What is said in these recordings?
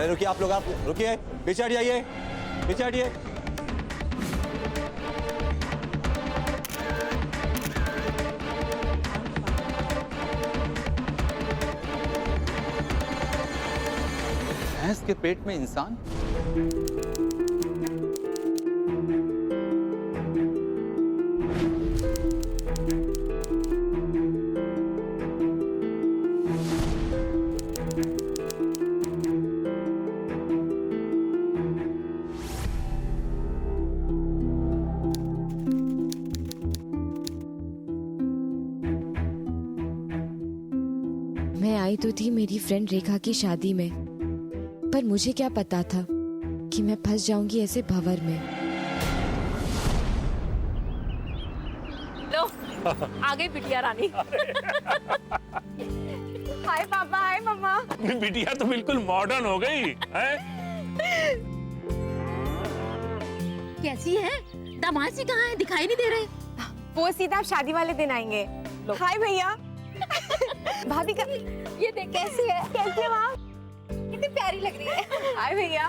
अरे रुकिए आप लोग, आप रुकिए, पीछे हट जाइए, पीछे हटिए। भैंस के पेट में इंसान? मैं आई तो थी मेरी फ्रेंड रेखा की शादी में, पर मुझे क्या पता था कि मैं फंस जाऊंगी ऐसे भंवर में। लो, आ गई बिटिया रानी। हाय पापा, हाय मम्मा। बिटिया तो बिल्कुल मॉडर्न हो गई है। कैसी है? दामाद जी कहाँ है? दिखाई नहीं दे रहे। वो सीधा आप शादी वाले दिन आएंगे। हाय भैया। भाभी का ये देख, कैसी है? कैसी है वहाँ? कितनी प्यारी लग रही है। हाय भैया।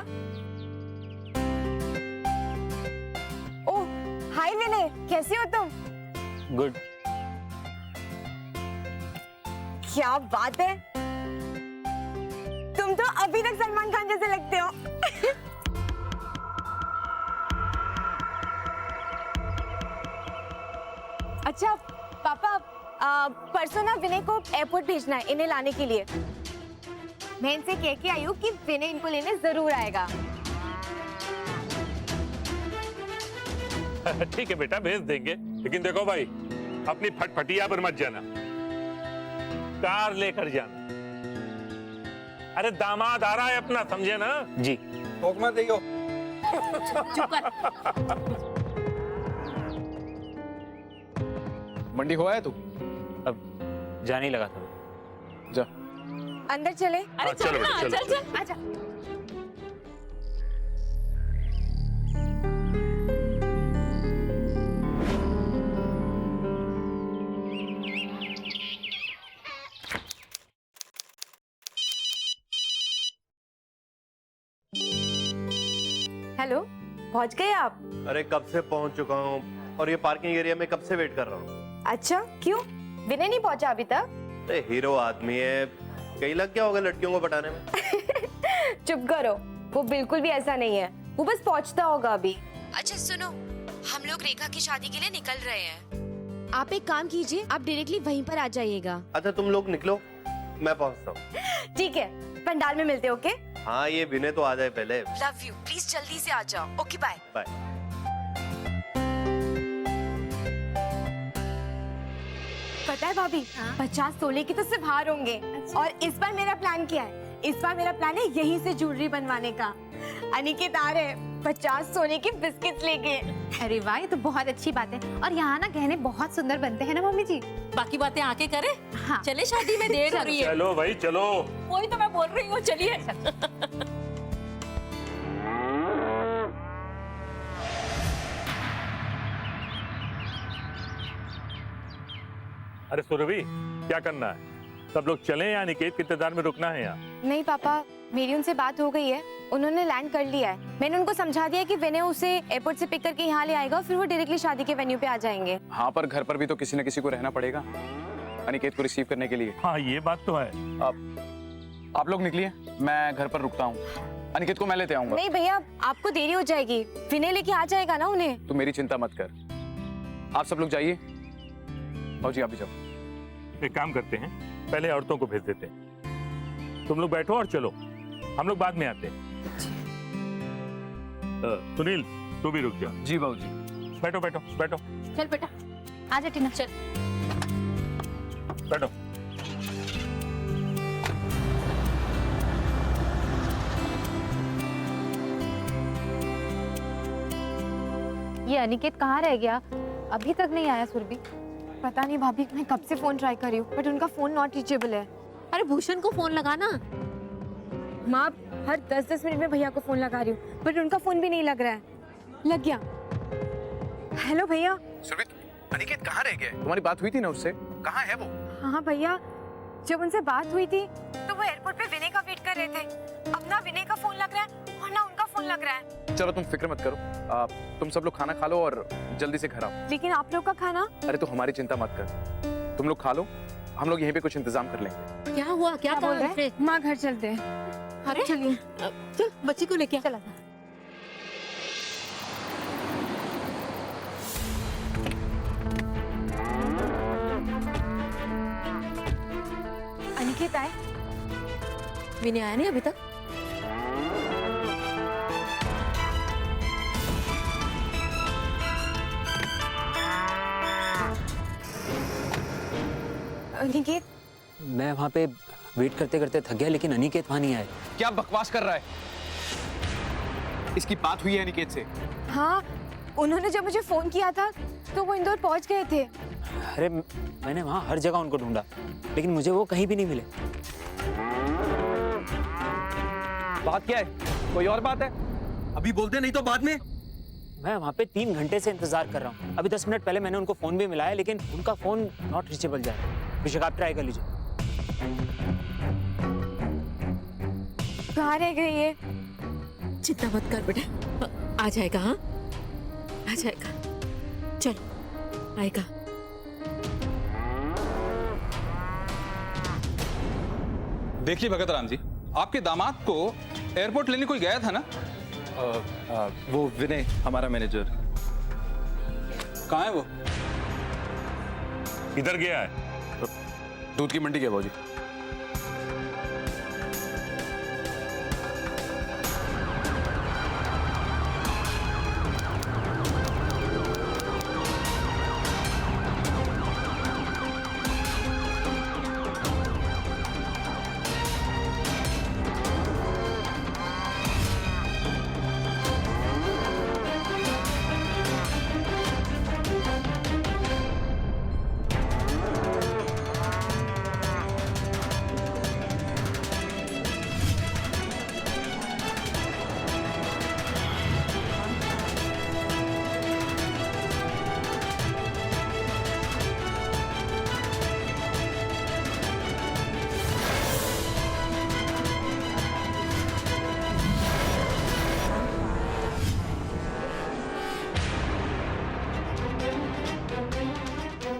ओह, हाय विनय, कैसे हो तुम? गुड। क्या बात है, तुम तो अभी तक सलमान खान जैसे लगते हो। अच्छा पापा, परसों ना विनय को एयरपोर्ट भेजना है इन्हें लाने के लिए। मैं इनसे कह के आई हूँ कि विनय इनको लेने जरूर आएगा। ठीक है बेटा, भेज देंगे, लेकिन देखो भाई, अपनी फटफटिया पर मत जाना, कार लेकर जाना। अरे दामाद आ रहा है अपना, समझे ना? जी। ठोक मत दियो। चुप कर। मंडी हो आया तू? अब जाने ही लगा था। जा। अंदर चले। अरे चलो, चल ना, चलो, चल चल। आजा। हेलो, पहुंच गए आप? अरे कब से पहुंच चुका हूँ और ये पार्किंग एरिया में कब से वेट कर रहा हूँ। अच्छा, क्यों? विनय नहीं पहुंचा अभी तक? अरे हीरो आदमी है, कहीं लग गया होगा लड़कियों को पटाने में। चुप करो, वो बिल्कुल भी ऐसा नहीं है, वो बस पहुंचता होगा अभी। अच्छा सुनो, हम लोग रेखा की शादी के लिए निकल रहे हैं। आप एक काम कीजिए, आप डायरेक्टली वहीं पर आ जाइएगा। अच्छा तुम लोग निकलो, मैं पहुंचता हूँ। ठीक है, पंडाल में मिलते हैं, ओके? हाँ ये विनय तो आ जाए पहले। लव यू, प्लीज जल्दी से आ जाओ। Okay bye. बाय। पता है भाभी, 50 तोले की तो सिर्फ हार होंगे। और इस बार मेरा प्लान क्या है? इस बार मेरा प्लान है यहीं से ज्वेलरी बनवाने का। अनिकेत आ रहे हैं 50 सोने के बिस्किट लेके। अरे वाह, ये तो बहुत अच्छी बात है। और यहाँ ना गहने बहुत सुंदर बनते हैं ना मम्मी जी? बाकी बातें आके करे। हाँ। चले, शादी में देर हो रही है। चलो भाई चलो। वही तो मैं बोल रही हूँ, चलिए। अरे सुरभि, क्या करना है? सब लोग चलें या निकेत के इंतजार में रुकना है यहाँ? नहीं पापा, मेरी उनसे बात हो गई है, उन्होंने लैंड कर लिया है। मैंने उनको समझा दिया कि विनय उसे एयरपोर्ट से पिक करके यहाँ ले आएगा, फिर वो डायरेक्टली शादी के वेन्यू पे आ जाएंगे। हाँ, पर घर पर भी तो किसी न किसी को रहना पड़ेगा अनिकेत को रिसीव करने के लिए। हाँ ये बात तो है। आप लोग निकलिए, मैं घर पर रुकता हूँ। अनिकेत को मैं लेते आऊंगा। नहीं भैया, आपको देरी हो जाएगी, विनय लेके आ जाएगा ना उन्हें। तू मेरी चिंता मत कर, आप सब लोग जाइए। भाजी आप भी जाओ। एक काम करते हैं, पहले औरतों को भेज देते हैं, तुम लोग बैठो और चलो, हम लोग बाद में आते हैं। सुनील तू भी रुक जा। जी बाबूजी। बैठो बैठो बैठो चल बेटा, आजा टीना, चल। बैठो। ये अनिकेत कहाँ रह गया? अभी तक नहीं आया सुरभि। पता नहीं भाभी, मैं कब से फोन ट्राई कर रही हूँ, बट उनका फोन नॉट रीचेबल है। अरे भूषण को फोन लगाना। माँ, हर 10-10 मिनट में भैया को फोन लगा रही हूँ, बट उनका फोन भी नहीं लग रहा है। लग गया। हेलो भैया। सुरभि, अनिकेत कहाँ रह गया? तुम्हारी बात हुई थी ना उससे, कहाँ है वो? हाँ भैया, जब उनसे बात हुई थी तो वो एयरपोर्ट पे विनय का वेट कर रहे थे, अब ना विनय का फोन लग रहा है और ना उनका फोन लग रहा है। चलो तुम फिक्र मत करो, तुम सब लोग खाना खा लो और जल्दी से घर आओ। लेकिन आप लोग का खाना? अरे तो हमारी चिंता मत कर, तुम लोग खा लो, हम लोग यहीं पे कुछ इंतजाम कर लेंगे। क्या हुआ, क्या बोल रहे रहे? हैं? माँ घर चलते हैं। अरे चलिए चल बच्ची को लेके आ। चला। अनिकेत आए? विनय आया नहीं अभी तक? अनिकेत, मैं वहाँ पे वेट करते करते थक गया, लेकिन अनिकेत वहाँ नहीं आए। क्या बकवास कर रहा है? इसकी बात हुई है अनिकेत से? हाँ, उन्होंने जब मुझे फोन किया था तो वो इंदौर पहुंच गए थे। अरे मैंने वहाँ हर जगह उनको ढूंढा, लेकिन मुझे वो कहीं भी नहीं मिले। बात क्या है? कोई और बात है? अभी बोलते नहीं तो बाद में। मैं वहाँ पे 3 घंटे से इंतजार कर रहा हूँ। अभी 10 मिनट पहले मैंने उनको फोन भी मिलाया, लेकिन उनका फोन नॉट रीचेबल जा रहा है। अभिषेक, आप ट्राई कर लीजिए। कहाँ रह गए ये? चिंता मत कर बेटा, आ जाएगा। हाँ आ जाएगा, चलो आएगा। देखिए भगत राम जी, आपके दामाद को एयरपोर्ट लेने कोई गया था ना? वो विनय, हमारा मैनेजर। कहाँ है वो? इधर गया है। दूध की मंडी गया बाबूजी।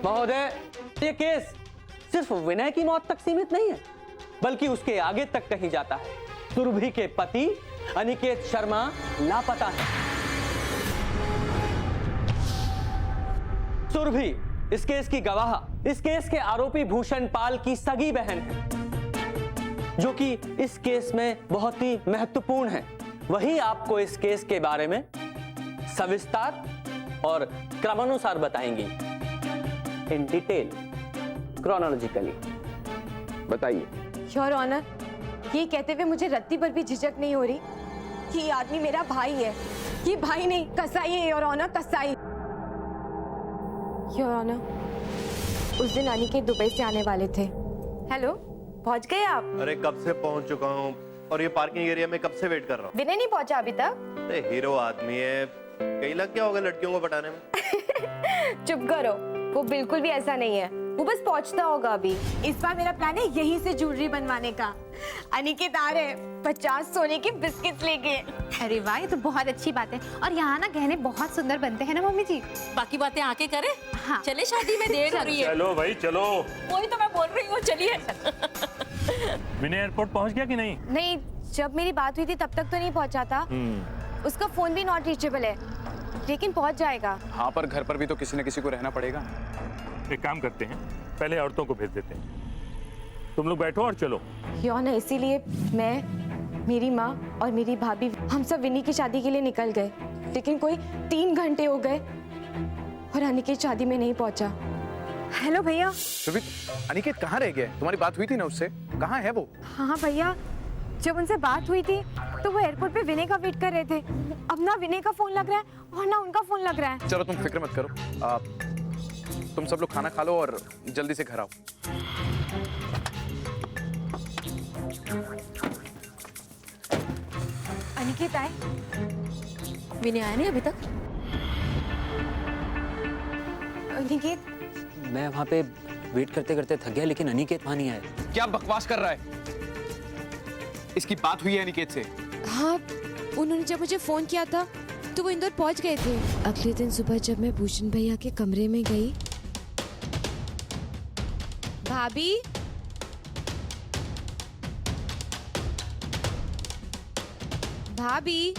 महोदय, ये केस सिर्फ विनय की मौत तक सीमित नहीं है, बल्कि उसके आगे तक कहीं जाता है। सुरभि के पति अनिकेत शर्मा लापता है। सुरभि इस केस की गवाह, इस केस के आरोपी भूषण पाल की सगी बहन है, जो कि इस केस में बहुत ही महत्वपूर्ण है। वही आपको इस केस के बारे में सविस्तार और क्रमानुसार बताएंगी, इन डिटेल, क्रोनोलॉजिकली। बताइए। योर ऑनर, ये कहते हुए मुझे रत्ती पर भी झिझक नहीं हो रही कि ये आदमी मेरा भाई है। ये भाई नहीं, कसाई है योर ऑनर, कसाई। योर ऑनर, उस दिन अनिकेत दुबई से आने वाले थे। हेलो, पहुंच गए आप? अरे कब से पहुंच चुका हूँ, और ये पार्किंग एरिया में कब से वेट कर रहा हूँ। विनय नहीं पहुंचा अभी तक? अरे हीरो आदमी है, कहीं लग गया होगा लड़कियों को पटाने में। चुप करो, वो बिल्कुल भी ऐसा नहीं है। वो बस पहुंचता होगा अभी। इस बार मेरा प्लान है यहीं से ज्वेलरी बनवाने का। अनिकेत आ रहे 50 सोने के बिस्किट लेके। अरे वाह, ये तो बहुत अच्छी बात है। और यहाँ ना गहने बहुत सुंदर बनते हैं ना मम्मी जी? बाकी बातें आके करें। हाँ। चले, शादी में देर हो रही है। चलो भाई चलो। वही तो मैं बोल रही हूँ, चलिए। विनय एयरपोर्ट पहुंच गया कि नहीं? नहीं, जब मेरी बात हुई थी तब तक तो नहीं पहुंचा था। उसका फोन भी नॉट रीचेबल है, लेकिन पहुंच जाएगा। हाँ, पर घर पर भी तो किसी न किसी को रहना पड़ेगा। एक काम करते हैं, पहले औरतों को भेज देते हैं। तुम लोग बैठो और चलो। क्यों ना, इसीलिए मैं, मेरी माँ और मेरी भाभी, हम सब विनी की शादी के लिए निकल गए, लेकिन कोई 3 घंटे हो गए और अनिकेत शादी में नहीं पहुंचा। हेलो भैया। सुरभि, अनिकेत कहाँ रह गया? तुम्हारी बात हुई थी ना उससे, कहाँ है वो? हाँ भैया, जब उनसे बात हुई थी तो वो एयरपोर्ट पे विनय का वेट कर रहे थे। अब ना विनय का फोन लग रहा है और ना उनका फोन लग रहा है। चलो तुम फिक्र मत करो, तुम सब लोग खाना खा लो और जल्दी से घर आओ। अनिकेत आए? विनय आया नहीं अभी तक? अनिकेत, मैं वहाँ पे वेट करते करते थक गया, लेकिन अनिकेत वहाँ नहीं आए। क्या बकवास कर रहा है? इसकी बात हुई है अनिकेत से? हाँ, उन्होंने जब मुझे फोन किया था तो वो इंदौर पहुंच गए थे। अगले दिन सुबह जब मैं भूषण भैया के कमरे में गई, भाभी भाभी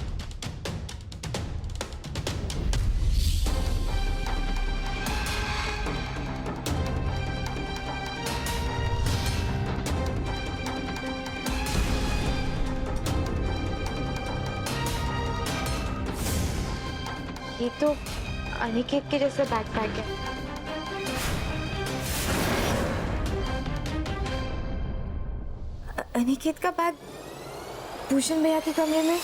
ये तो अनिकेत के जैसे बैकपैक है। अनिकेत का बैग भूषण भैया के कमरे में।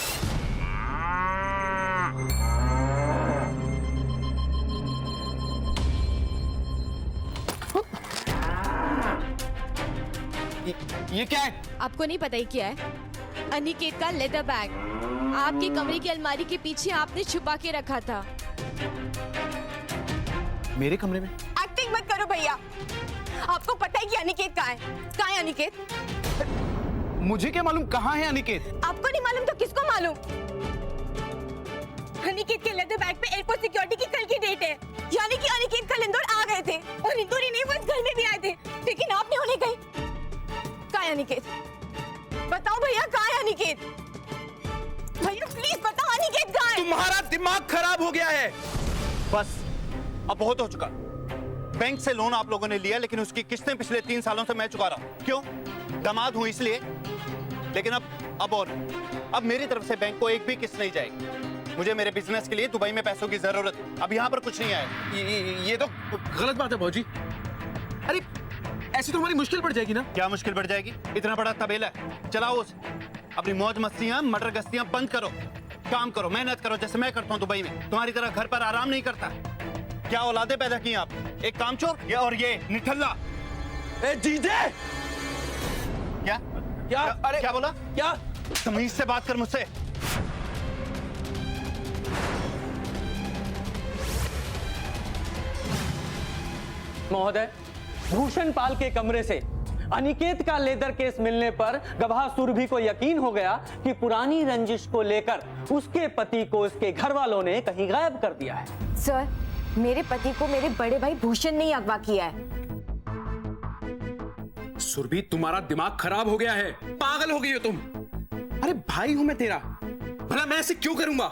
ये क्या है? आपको नहीं पता ही क्या है? अनिकेत का लेदर बैग आपके कमरे की अलमारी के पीछे आपने छुपा के रखा था। मेरे कमरे में? एक्टिंग मत करो भैया, आपको पता है कि अनिकेत कहाँ है? कहाँ है अनिकेत? मुझे क्या मालूम कहाँ है अनिकेत? आपको नहीं मालूम तो किसको मालूम? अनिकेत के लेदर बैग पे एयरपोर्ट सिक्योरिटी की कल की डेट है, यानी कि अनिकेत कल इंदौर आ गए थे और इंदौर ही नहीं बस घर में भी आए थे, लेकिन आपने उन्हें कहीं। कहाँ है अनिकेत? बताओ भैया, कहाँ है अनिकेत? भैया प्लीज बताओ, अनिकेत कहाँ है? तुम्हारा दिमाग खराब हो गया है। बस अब बहुत हो चुका। बैंक से लोन आप लोगों ने लिया, लेकिन उसकी किस्तें पिछले 3 सालों से मैं चुका रहा हूं। क्यों? दामाद हूं इसलिए। लेकिन अब मेरी तरफ से बैंक को एक भी किस्त नहीं जाएगी। मुझे मेरे बिजनेस के लिए दुबई में पैसों की जरूरत है। अब यहाँ पर कुछ नहीं आया। ये तो गलत बात है भौजी। अरे ऐसी तो हमारी मुश्किल पड़ जाएगी ना। क्या मुश्किल बढ़ जाएगी? इतना बड़ा तबेला है, चलाओ उसे। अपनी मौज मस्तियां, मटर गस्तियां बंद करो, काम करो, मेहनत करो, जैसे मैं करता हूं दुबई में। तुम्हारी तरह घर पर आराम नहीं करता। क्या औलादे पैदा की आप? एक कामचोर और ये निठल्ला। ए जीजे! क्या? अरे क्या बोला? क्या? तमीज से बात कर मुझसे। महोदय, भूषण पाल के कमरे से अनिकेत का लेदर केस मिलने पर गवाह सुरभि को यकीन हो गया कि पुरानी रंजिश को लेकर उसके पति को उसके घर वालों ने कहीं गायब कर दिया है। सर, मेरे पति को मेरे बड़े भाई भूषण ने अगवा किया है। सुरभि, तुम्हारा दिमाग खराब हो गया है, पागल हो गई हो तुम। अरे भाई हूं मैं तेरा, भला मैं ऐसे क्यों करूंगा?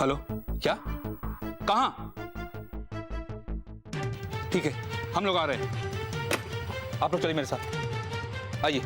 हेलो, क्या? कहां? ठीक है, हम लोग आ रहे हैं। आप लोग चलिए मेरे साथ, आइए।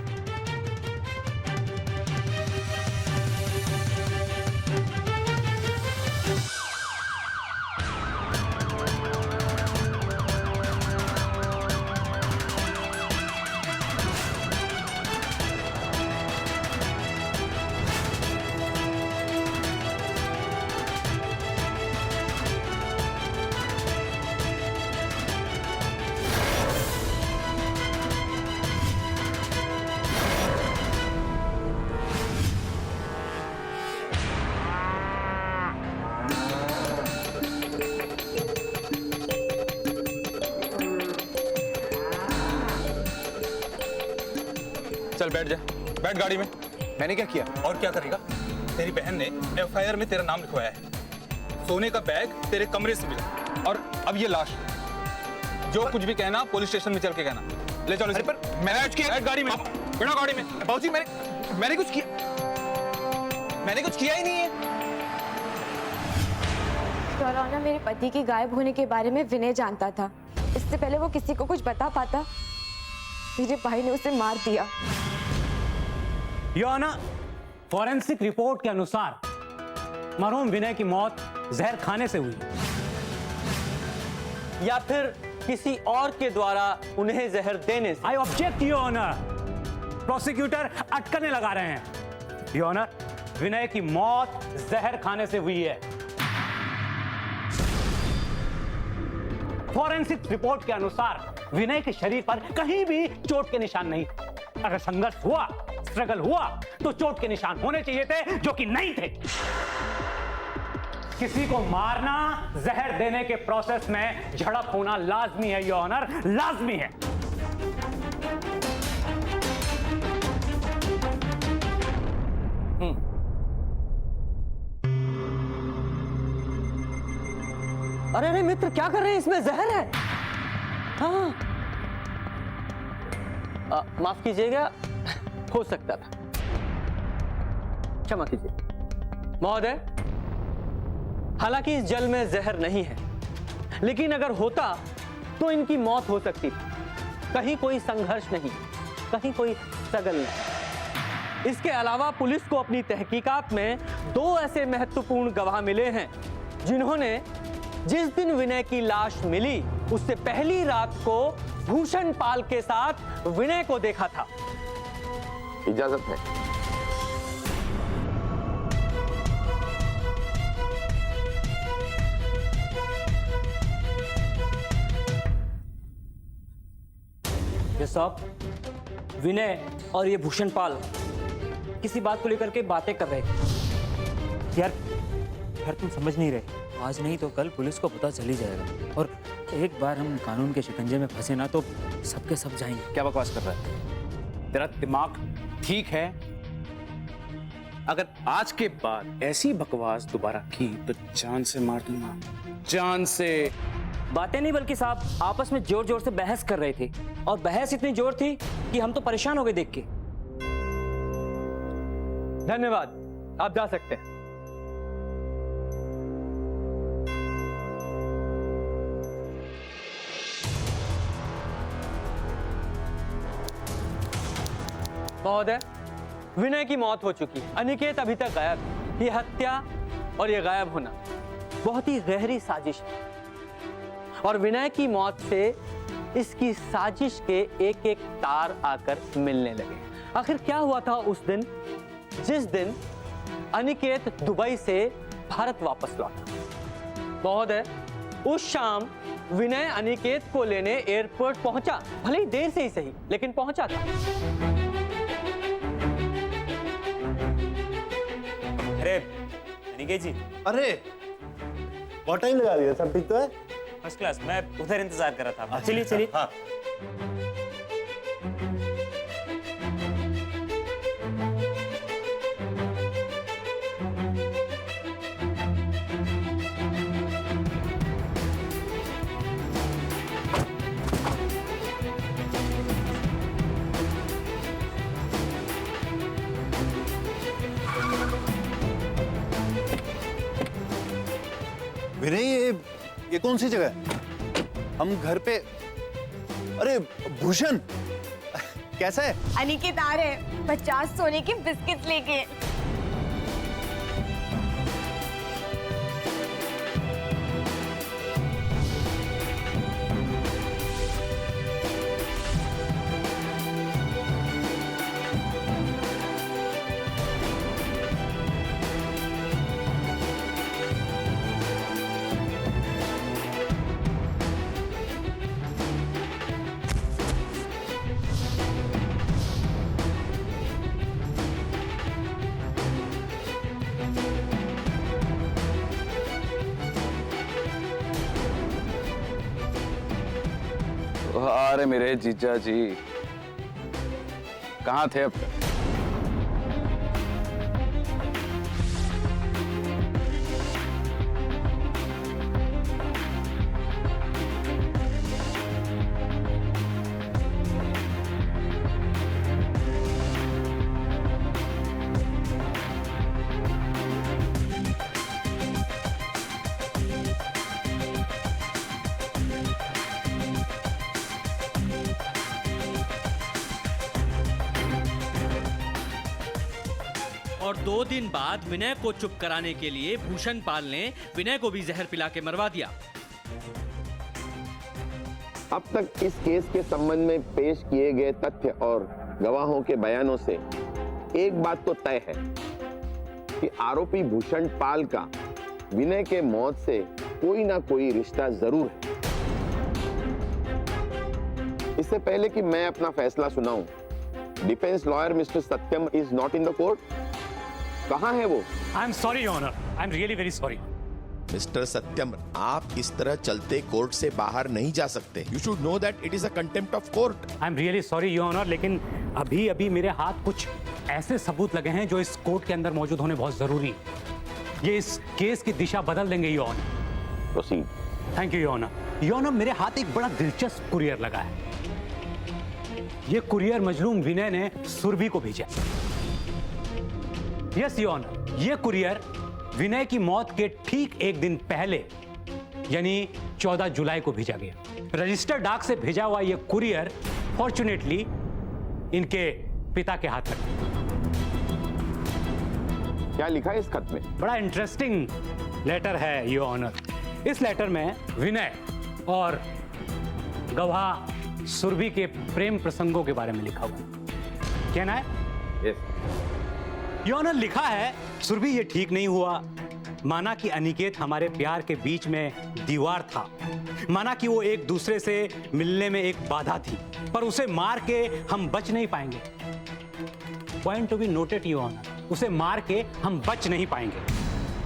चल बैठ जा, बैठ गाड़ी में। मैंने क्या किया? और क्या करेगा? तेरी बहन ने एफआईआर में तेरा नाम लिखवाया है। सोने का बैग तेरे कमरे से मिला और अब ये लाश। जो कुछ भी कहना पुलिस स्टेशन में चल के कहना। ले चलो। पर मैंने कुछ किया? गाड़ी में, बैठो गाड़ी में। बाबूजी, मैंने कुछ किया? मैंने कुछ किया ही नहीं है। योर ऑनर, मेरे पति के गायब होने के बारे में विनय जानता था। इससे पहले वो किसी को कुछ बता पाता, मेरे भाई ने उसे मार दिया। योर ऑनर, फॉरेंसिक रिपोर्ट के अनुसार मरहूम विनय की मौत जहर खाने से हुई, या फिर किसी और के द्वारा उन्हें जहर देने से। I object your honour. Prosecutor अटकलें लगा रहे हैं। योर ऑनर, विनय की मौत जहर खाने से हुई है। फॉरेंसिक रिपोर्ट के अनुसार विनय के शरीर पर कहीं भी चोट के निशान नहीं। अगर संघर्ष हुआ, स्ट्रगल हुआ, तो चोट के निशान होने चाहिए थे, जो कि नहीं थे। किसी को मारना, जहर देने के प्रोसेस में झड़प होना लाजमी है योर ऑनर, लाजमी है। अरे अरे मित्र, क्या कर रहे हैं? इसमें जहर है। हाँ, माफ कीजिएगा, हो सकता था, क्षमा कीजिए महोदय। हालांकि इस जल में जहर नहीं है, लेकिन अगर होता तो इनकी मौत हो सकती थी। कहीं कोई संघर्ष नहीं, कहीं कोई स्ट्रगल नहीं। इसके अलावा पुलिस को अपनी तहकीकात में 2 ऐसे महत्वपूर्ण गवाह मिले हैं जिन्होंने जिस दिन विनय की लाश मिली उससे पहली रात को भूषण पाल के साथ विनय को देखा था। इजाजत है। ये साहब, विनय और ये भूषण पाल किसी बात को लेकर के बातें कर रहे थे। यार तुम समझ नहीं रहे। आज नहीं तो कल पुलिस को पता चल ही जाएगा, और एक बार हम कानून के शिकंजे में फंसे ना तो सबके सब जाएंगे। क्या बकवास कर रहा है? तेरा दिमाग ठीक है? अगर आज के बाद ऐसी बकवास दोबारा की तो जान से मार दूंगा, जान से। बातें नहीं बल्कि साहब आपस में जोर जोर से बहस कर रहे थे, और बहस इतनी जोर थी कि हम तो परेशान हो गए देख के। धन्यवाद, आप जा सकते हैं। महोदय, विनय की मौत हो चुकी है। अनिकेत अभी तक गायब है। ये हत्या और ये गायब होना बहुत ही गहरी साजिश है, और विनय की मौत से इसकी साजिश के एक एक तार आकर मिलने लगे। आखिर क्या हुआ था उस दिन जिस दिन अनिकेत दुबई से भारत वापस लौटा? महोदय, उस शाम विनय अनिकेत को लेने एयरपोर्ट पहुंचा, भले ही देर से ही सही, लेकिन पहुंचा था। अरे अनिकेत जी। अरे बहुत टाइम लगा दिया, सब ठीक तो है? First class. मैं उधर इंतजार कर रहा था। चलिए चलिए। हाँ। विनय, ये कौन सी जगह है? हम घर पे। अरे भूषण, कैसा है? अनिकेत आ रहे हैं 50 सोने की बिस्किट लेके। अरे मेरे जीजा जी, कहाँ थे अब तक? और 2 दिन बाद विनय को चुप कराने के लिए भूषण पाल ने विनय को भी जहर पिला के मरवा दिया। अब तक इस केस के संबंध में पेश किए गए तथ्य और गवाहों के बयानों से एक बात तो तय है कि आरोपी भूषण पाल का विनय के मौत से कोई ना कोई रिश्ता जरूर है। इससे पहले कि मैं अपना फैसला सुनाऊं, defence lawyer mister Satyam is not in the court. कहां है वो? I am sorry your honour, I am really very sorry. Mister Satyam, आप इस तरह चलते कोर्ट से बाहर नहीं जा सकते। You should know that it is a contempt of court. I am really sorry your honour, लेकिन अभी अभी मेरे हाथ कुछ ऐसे सबूत लगे हैं जो इस कोर्ट के अंदर मौजूद होने बहुत जरूरी है। ये इस केस की दिशा बदल देंगे your honour. Proceed. Thank you your honour. Your honour, मेरे हाथ एक बड़ा दिलचस्प कुरियर लगा है। ये कुरियर मजलूम विनय ने सुरभि को भेजा। यस योर ऑनर, ये कुरियर विनय की मौत के ठीक एक दिन पहले यानी 14 जुलाई को भेजा गया। रजिस्टर्ड डाक से भेजा हुआ ये कुरियर फॉर्चुनेटली इनके पिता के हाथ लगा। क्या लिखा है इस खत में? बड़ा इंटरेस्टिंग लेटर है योर ऑनर। इस लेटर में विनय और गवाह सुरभि के प्रेम प्रसंगों के बारे में लिखा हुआ। क्या ना है? yes. योर ऑनर, लिखा है सुरभि ये ठीक नहीं हुआ। माना कि अनिकेत हमारे प्यार के बीच में दीवार था, माना कि वो एक दूसरे से मिलने में एक बाधा थी, पर उसे मार के हम बच नहीं पाएंगे। Point to be noted your honour, उसे मार के हम बच नहीं पाएंगे।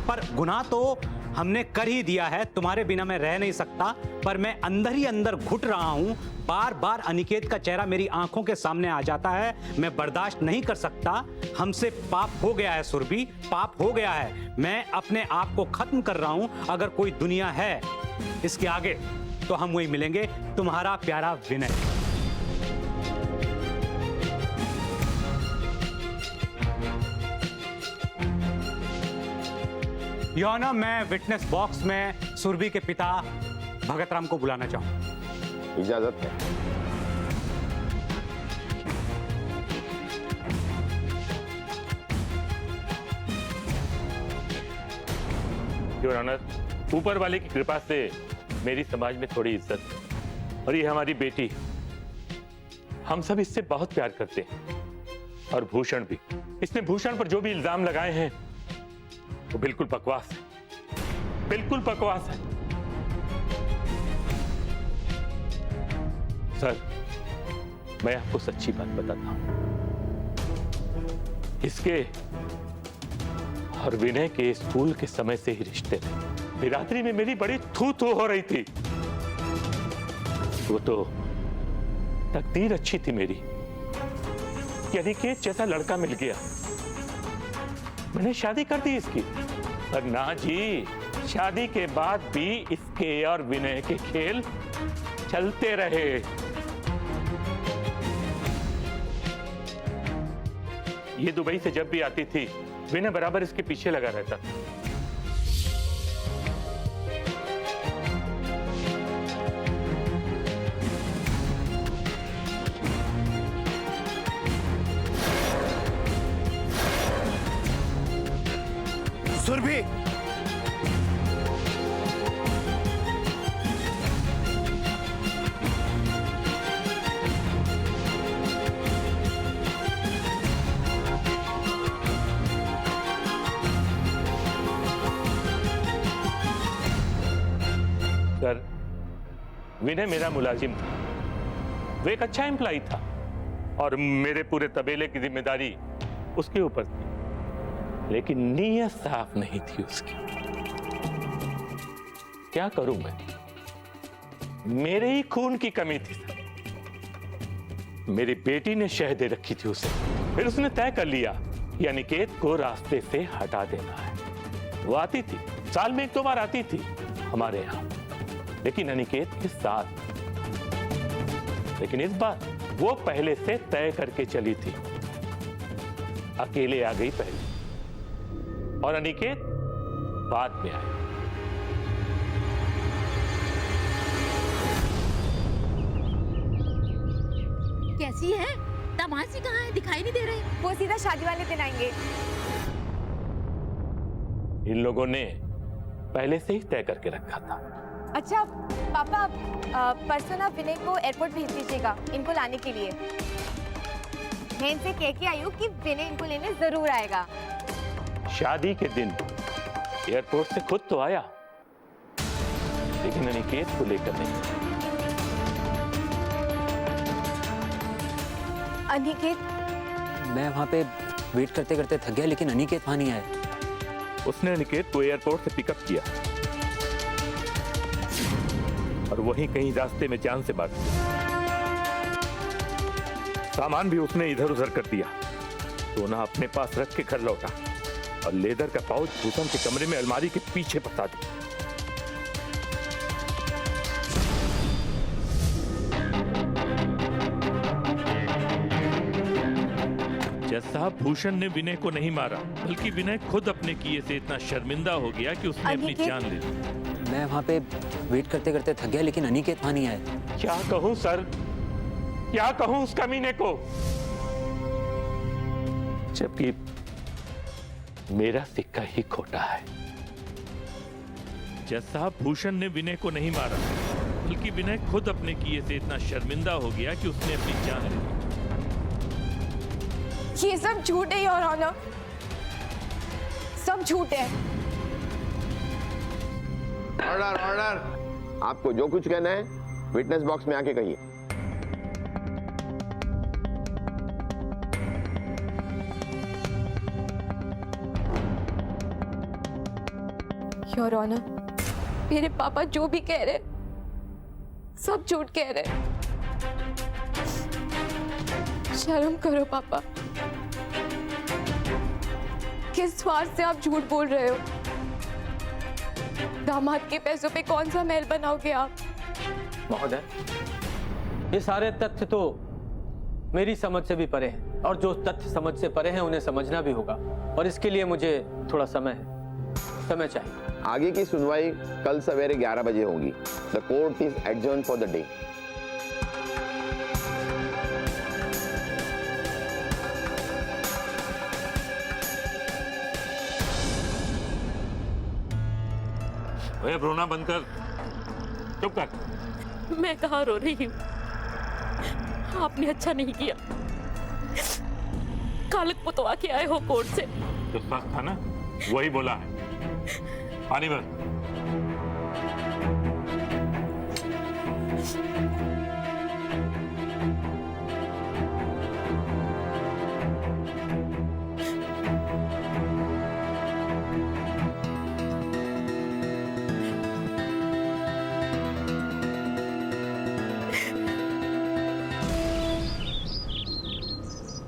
पर गुनाह तो हमने कर ही दिया है, तुम्हारे बिना मैं रह नहीं सकता, पर मैं अंदर ही अंदर घुट रहा हूं। बार बार अनिकेत का चेहरा मेरी आंखों के सामने आ जाता है, मैं बर्दाश्त नहीं कर सकता। हमसे पाप हो गया है सुरभि, पाप हो गया है। मैं अपने आप को खत्म कर रहा हूं। अगर कोई दुनिया है इसके आगे तो हम वही मिलेंगे, तुम्हारा प्यारा विनय। योर ऑनर, मैं विटनेस बॉक्स में सुरभि के पिता भगत राम को बुलाना चाहूं। इजाजत है। योर ऑनर, ऊपर वाले की कृपा से मेरी समाज में थोड़ी इज्जत है और ये हमारी बेटी, हम सब इससे बहुत प्यार करते हैं। और भूषण भी, इसने भूषण पर जो भी इल्जाम लगाए हैं वो बिल्कुल बकवास है, बिल्कुल बकवास है। सर, मैं आपको सच्ची बात बताता हूं, इसके और विनय के स्कूल के समय से ही रिश्ते थे। बिरादरी में मेरी बड़ी थू थू हो रही थी। वो तो तकदीर अच्छी थी मेरी, यानी कि जैसा लड़का मिल गया, मैंने शादी कर दी इसकी। पर ना जी, शादी के बाद भी इसके और विनय के खेल चलते रहे। ये दुबई से जब भी आती थी, विनय बराबर इसके पीछे लगा रहता था। सुरभि, सर, विनय मेरा मुलाजिम था, वो एक अच्छा एम्प्लॉय था और मेरे पूरे तबेले की जिम्मेदारी उसके ऊपर थी, लेकिन नीयत साफ नहीं थी उसकी। क्या करूं मैं, मेरे ही खून की कमी थी सर। मेरी बेटी ने शह दे रखी थी उसे, फिर उसने तय कर लिया कि अनिकेत को रास्ते से हटा देना है। वो आती थी, साल में 1-2 बार आती थी हमारे यहां, लेकिन अनिकेत के साथ। लेकिन इस बार वो पहले से तय करके चली थी, अकेले आ गई पहले और अनिकेत बाद में आया। कैसी है? दामाद कहाँ है? दिखाई नहीं दे रहे। वो सीधा शादी वाले दिन आएंगे। इन लोगों ने पहले से ही तय करके रखा था। अच्छा पापा, परसों ना विनय को एयरपोर्ट भेज दीजिएगा इनको लाने के लिए। मैं इनसे कह के आई हूँ कि विनय इनको लेने जरूर आएगा। शादी के दिन एयरपोर्ट से खुद तो आया, लेकिन अनिकेत को लेकर नहीं। अनिकेत? मैं वहां पे वेट करते करते थक गया, लेकिन अनिकेत वहां नहीं आया। उसने अनिकेत को एयरपोर्ट से पिकअप किया और वहीं कहीं रास्ते में जान से मार दिया। सामान भी उसने इधर उधर कर दिया। सोना अपने पास रख के घर लौटा और लेदर का पाउच भूषण के कमरे में अलमारी के पीछे फंसा दिया। जज साहब, भूषण ने विनय को नहीं मारा, बल्कि विनय खुद अपने किए से इतना शर्मिंदा हो गया कि उसने अपनी जान ले ली। मैं वहाँ पे वेट करते करते थक गया, लेकिन अनिकेत वहाँ नहीं आया। क्या कहूँ सर, क्या कहूँ उस कमीने को, जबकि मेरा सिक्का ही खोटा है। जज साहब, भूषण ने विनय को नहीं मारा, बल्कि विनय खुद अपने किए से इतना शर्मिंदा हो गया कि उसने अपनी जान ले ली। ये सब झूठ है योर ऑनर, सब झूठ है। ऑर्डर ऑर्डर, आपको जो कुछ कहना है विटनेस बॉक्स में आके कहिए। योर ऑनर, मेरे पापा जो भी कह रहे सब झूठ कह रहे। शर्म करो पापा, किस स्वार्थ से आप झूठ बोल रहे हो? दामाद के पैसों पे कौन सा महल बनाओगे आप? महोदय, ये सारे तथ्य तो मेरी समझ से भी परे हैं, और जो तथ्य समझ से परे हैं उन्हें समझना भी होगा, और इसके लिए मुझे थोड़ा समय चाहिए। आगे की सुनवाई कल सवेरे 11 बजे होगी। The court is adjourn for the day. भैया, रोना बंद कर, चुप कर। मैं कहाँ रो रही हूँ? आपने अच्छा नहीं किया, कालक पुतवा के आए हो कोर्ट से। जो सच था ना वही बोला है। पानी भर।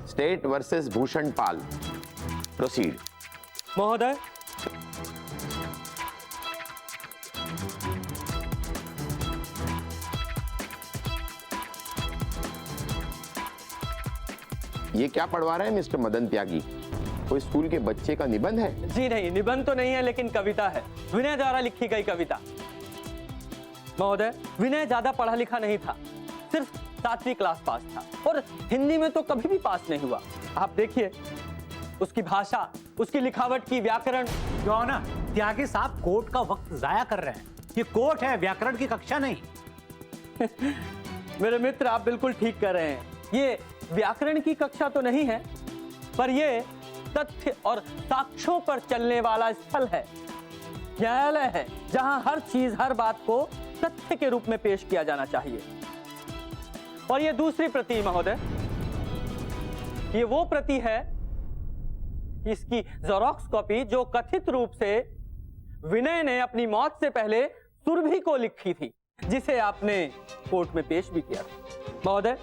स्टेट वर्सेस भूषण पाल, प्रोसीड। महोदय, ये क्या पढ़वा रहे हैं मिस्टर मदन त्यागी? कोई स्कूल के बच्चे का निबंध है? जी नहीं, निबंध तो नहीं है, लेकिन कविता है, विनय द्वारा लिखी गई कविता। महोदय, विनय ज्यादा पढ़ा लिखा नहीं था, सिर्फ 7वीं क्लास पास था, और हिंदी में तो कभी भी पास नहीं हुआ। आप देखिए उसकी भाषा, उसकी लिखावट की व्याकरण। जो है ना, त्यागी साहब कोर्ट का वक्त जाया कर रहे हैं। ये कोर्ट है, व्याकरण की कक्षा नहीं। मेरे मित्र, आप बिल्कुल ठीक कर रहे हैं। ये व्याकरण की कक्षा तो नहीं है, पर ये तथ्य और साक्ष्यों पर चलने वाला स्थल है, न्यायालय है, जहां हर चीज, हर बात को तथ्य के रूप में पेश किया जाना चाहिए। और ये दूसरी प्रति महोदय, ये वो प्रति है, इसकी ज़ेरॉक्स कॉपी जो कथित रूप से विनय ने अपनी मौत से पहले सुरभि को लिखी थी, जिसे आपने कोर्ट में पेश भी किया था। महोदय,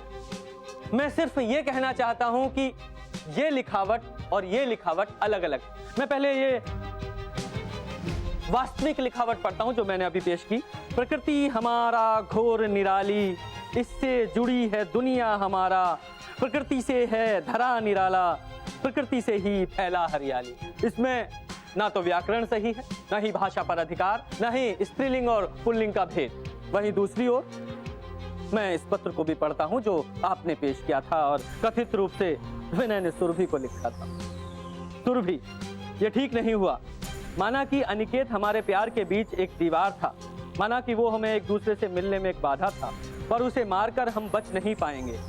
मैं सिर्फ ये कहना चाहता हूं कि ये लिखावट और ये लिखावट अलग अलग। मैं पहले ये वास्तविक लिखावट पढ़ता हूं जो मैंने अभी पेश की। प्रकृति हमारा घोर निराली, इससे जुड़ी है दुनिया हमारा, प्रकृति से है धरा निराला, प्रकृति से ही फैला हरियाली। इसमें ना तो व्याकरण सही है, ना ही भाषा पर अधिकार, ना ही स्त्रीलिंग और पुल्लिंग का भेद। वहीं दूसरी ओर मैं इस पत्र को भी पढ़ता हूं जो आपने पेश किया था, और कथित रूप से विनय ने सुरभि को लिखा था। सुरभि, ये ठीक नहीं हुआ। माना कि अनिकेत हमारे प्यार के बीच एक दीवार था, माना कि वो हमें एक दूसरे से मिलने में एक बाधा था, पर उसे मारकर हम बच नहीं पाएंगे।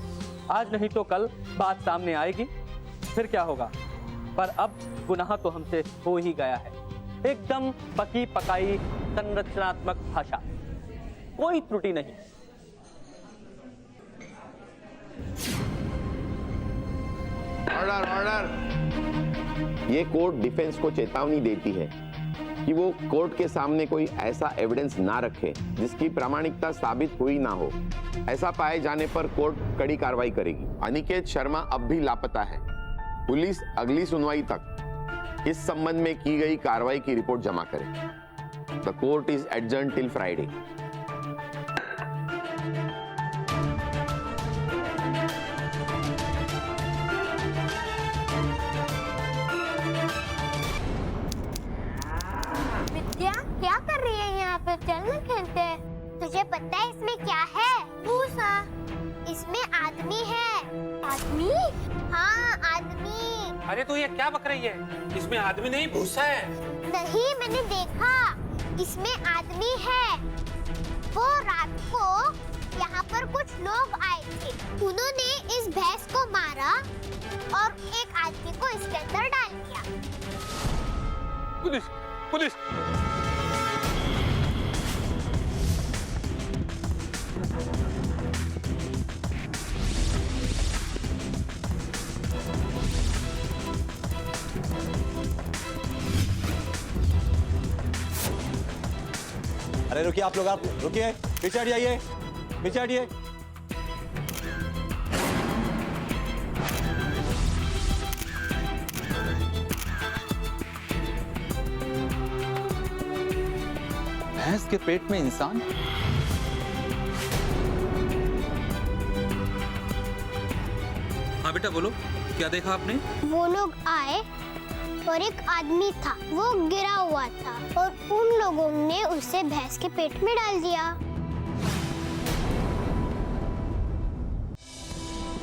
आज नहीं तो कल बात सामने आएगी, फिर क्या होगा? पर अब गुनाह तो हमसे हो ही गया है। एकदम पकी पकाई संरचनात्मक भाषा, कोई त्रुटि नहीं। Order order. ये कोर्ट डिफेंस को चेतावनी देती है कि वो कोर्ट के सामने कोई ऐसा एविडेंस ना रखे जिसकी प्रामाणिकता साबित हुई ना हो। ऐसा पाए जाने पर कोर्ट कड़ी कार्रवाई करेगी। अनिकेत शर्मा अब भी लापता है। पुलिस अगली सुनवाई तक इस संबंध में की गई कार्रवाई की रिपोर्ट जमा करे। The court is adjourned till Friday. Vidya क्या कर रही है यहाँ पे? चल ना खेलते हैं। तुझे पता है इसमें क्या है? भूसा। इसमें आदमी है। आदमी? हाँ आदमी। अरे तो ये क्या बक रही है? इसमें आदमी नहीं भूसा है। नहीं मैंने देखा, इसमें आदमी है। वो रात को यहाँ पर कुछ लोग आए थे, उन्होंने इस भैंस को मारा और एक आदमी को इसके अंदर डाल दिया। Police police. अरे रुकिए आप लोग, आप रुकिए, पीछे हट जाइए, पीछे हटिए। भैंस के पेट में इंसान? हाँ बेटा बोलो, क्या देखा आपने? वो लोग आए और एक आदमी था, वो गिरा हुआ था और उन लोगों ने उसे भैंस के पेट में डाल दिया।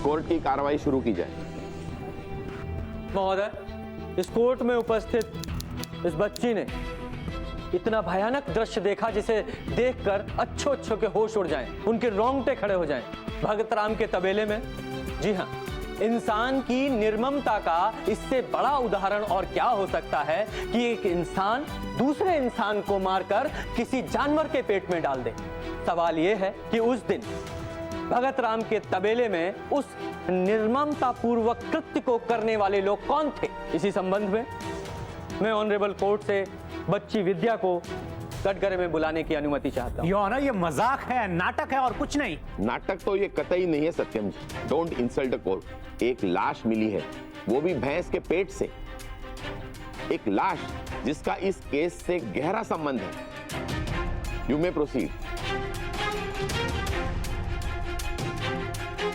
कोर्ट की कार्रवाई शुरू की जाए। महोदय, इस कोर्ट में उपस्थित इस बच्ची ने इतना भयानक दृश्य देखा जिसे देखकर अच्छों के होश उड़ जाएं, उनके रोंगटे खड़े हो जाएं। भगत राम के तबेले में, जी हाँ, इंसान की निर्ममता का इससे बड़ा उदाहरण और क्या हो सकता है कि एक इंसान दूसरे इंसान को मारकर किसी जानवर के पेट में डाल दे। सवाल यह है कि उस दिन भगत राम के तबेले में उस निर्ममता पूर्वक कृत्य को करने वाले लोग कौन थे? इसी संबंध में मैं ऑनरेबल कोर्ट से बच्ची विद्या को कटघरे में बुलाने की अनुमति चाहता हूं। योर ऑनर, ये मजाक है, नाटक है और कुछ नहीं। नाटक तो ये कतई नहीं है Satyam ji. Don't insult the court. एक लाश मिली है, वो भी भैंस के पेट से। एक लाश जिसका इस केस से गहरा संबंध है। You may proceed.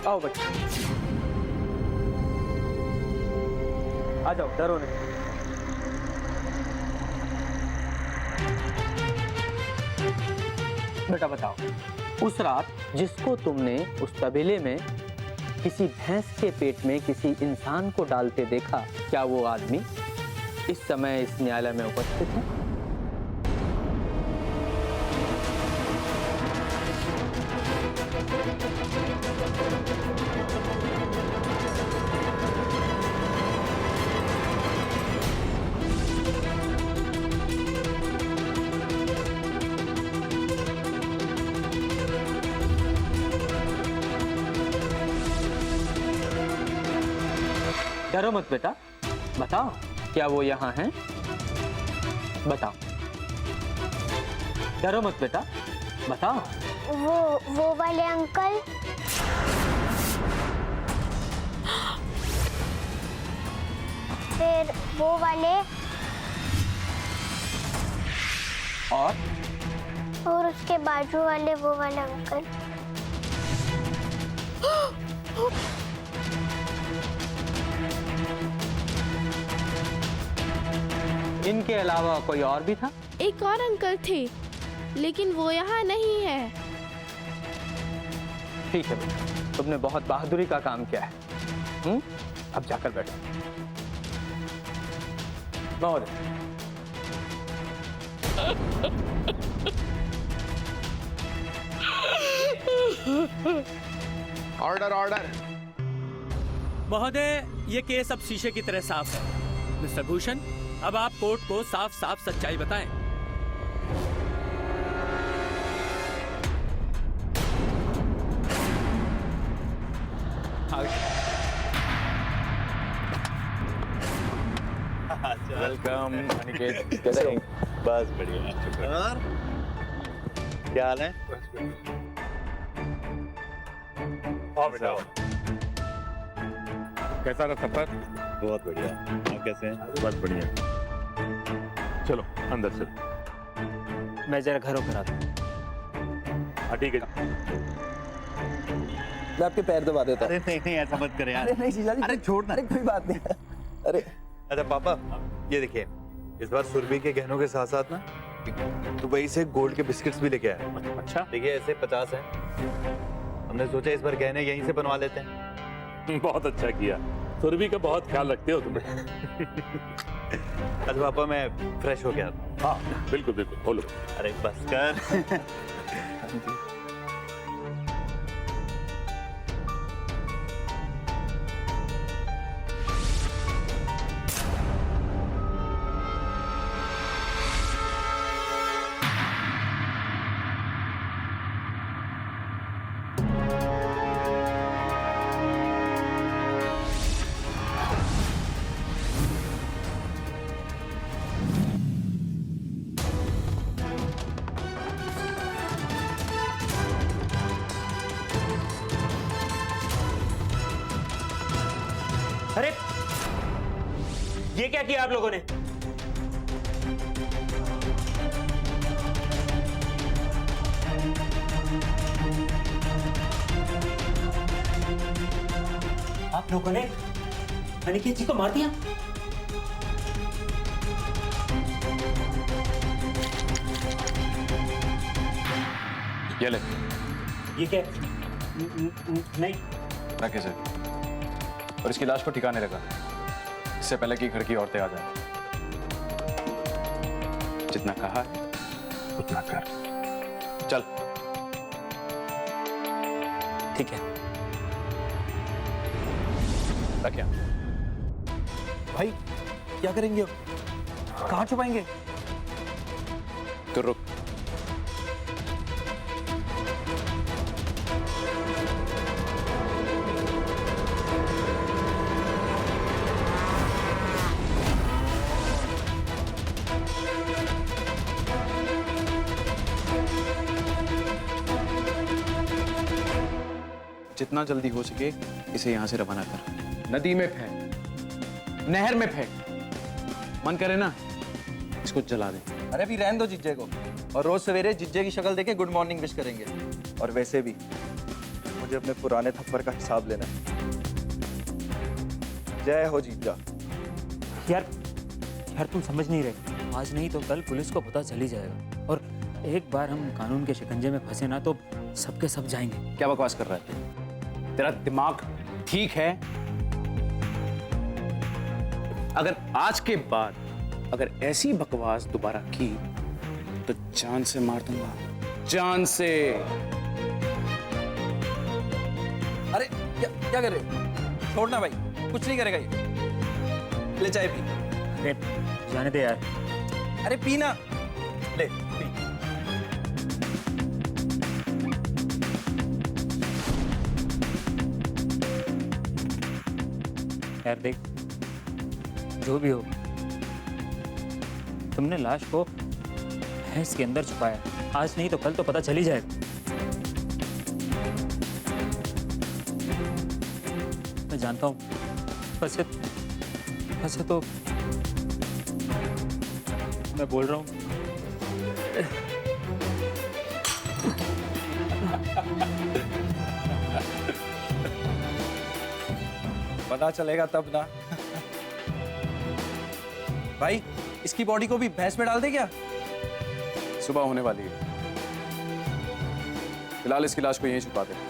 आओ बच्चे, आ जाओ, डरो नहीं। बेटा बताओ, उस रात जिसको तुमने उस तबेले में किसी भैंस के पेट में किसी इंसान को डालते देखा, क्या वो आदमी इस समय इस न्यायालय में उपस्थित है? डरो मत बेटा, बताओ क्या वो यहाँ हैं? बताओ, डरो मत बेटा, बताओ। वो वाले अंकल। फिर वो वाले और उसके बाजू वाले वो वाले अंकल। इनके अलावा कोई और भी था? एक और अंकल थे, लेकिन वो यहाँ नहीं है। ठीक है बेटा, तुमने बहुत बहादुरी का काम किया है। अब जाकर बैठो। महोदय, ऑर्डर ऑर्डर। महोदय, ये केस अब शीशे की तरह साफ है। मिस्टर भूषण, अब आप कोर्ट को साफ साफ सच्चाई बताएं। वेलकम अनिकेत, कैसे हो? बस बढ़िया। और क्या हाल है? आओ बेटा आओ। कैसा रहा सफर? बहुत बढ़िया। आप कैसे हैं? बस बढ़िया। चलो अंदर चलो। मैं जरा घर होकर आता हूँ। हाँ ठीक है। मैं आपके पैर दबा देता हूँ। अरे नहीं नहीं ऐसा मत करे यार। अरे नहीं जीजा जी, अरे छोड़ना। अरे कोई बात नहीं। अरे अच्छा पापा, ये देखिए, इस बार सुरभि के गहनों के साथ साथ ना दुबई से गोल्ड के बिस्किट्स भी लेके आया। अच्छा देखिए ऐसे 50 हैं। हमने सोचा इस बार गहने यहीं से बनवा लेते हैं। बहुत अच्छा किया। सुरभि का बहुत ख्याल रखते हो तुम। अच्छा पापा, मैं फ्रेश हो गया। हाँ बिल्कुल बिल्कुल, बोलो। अरे बस कर। अरे ये क्या किया आप लोगों ने? आप लोगों ने अनिकेत जी को मार दिया? ये ले। ये क्या? नहीं। रखे से और इसकी लाश को ठिकाने लगा, इससे पहले कि घर की औरतें आ जाएं। जितना कहा है उतना कर। चल। ठीक है। रखिए। भाई क्या करेंगे अब? कहाँ छुपाएंगे? तो रुक। जितना जल्दी हो सके इसे यहां से रवाना कर। नदी में फेंक, नहर में फेंक। मन करे ना इसको जला दे। अरे अभी रहने दो जिज्जे को, और रोज सवेरे जिज्जे की शक्ल देके गुड मॉर्निंग विश करेंगे। और वैसे भी मुझे अपने पुराने थप्पड़ का हिसाब लेना है। जय हो जीजा। यार तुम समझ नहीं रहे। आज नहीं तो कल पुलिस को पता चल ही जाएगा, और एक बार हम कानून के शिकंजे में फंसे ना तो सबके सब जाएंगे। क्या बकवास कर रहा है? तेरा दिमाग ठीक है? अगर आज के बाद अगर ऐसी बकवास दोबारा की तो जान से मार दूंगा, जान से। अरे क्या कर रहे हो? छोड़ना भाई, कुछ नहीं करेगा ये। ले चाय पी। अरे जाने दे यार। अरे पी ना, ले पी। यार देख, जो भी हो, तुमने लाश को भैंस के अंदर छुपाया। आज नहीं तो कल तो पता चल ही जाएगा। मैं जानता हूं, वैसे तो मैं बोल रहा हूं। पता चलेगा तब ना। भाई इसकी बॉडी को भी भैंस में डाल दे क्या? सुबह होने वाली है, फिलहाल इसकी लाश को यहीं छुपा दे।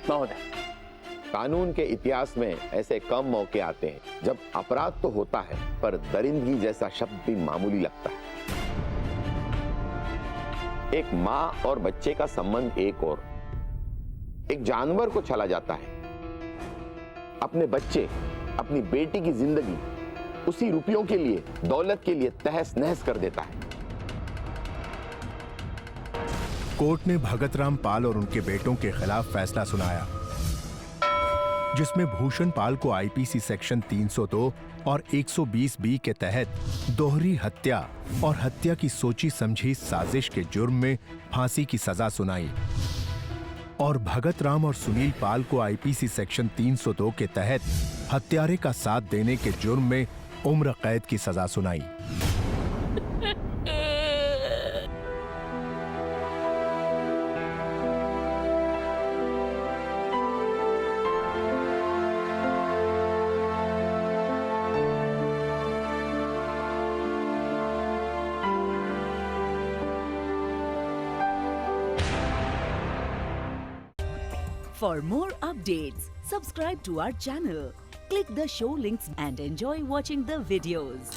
महोदय, कानून के इतिहास में ऐसे कम मौके आते हैं जब अपराध तो होता है पर दरिंदगी जैसा शब्द भी मामूली लगता है। एक माँ और बच्चे का संबंध एक और, एक जानवर को चला जाता है। अपने बच्चे, अपनी बेटी की जिंदगी उसी रुपयों के लिए, दौलत के लिए तहस नहस कर देता है। कोर्ट ने भगत राम पाल और उनके बेटों के खिलाफ फैसला सुनाया, जिसमें भूषण पाल को आईपीसी सेक्शन 302 और 120 बी के तहत दोहरी हत्या और हत्या की सोची समझी साजिश के जुर्म में फांसी की सजा सुनाई और भगत राम और सुनील पाल को आईपीसी सेक्शन 302 के तहत हत्यारे का साथ देने के जुर्म में उम्र कैद की सजा सुनाई। For more updates, subscribe to our channel, click the show links and enjoy watching the videos.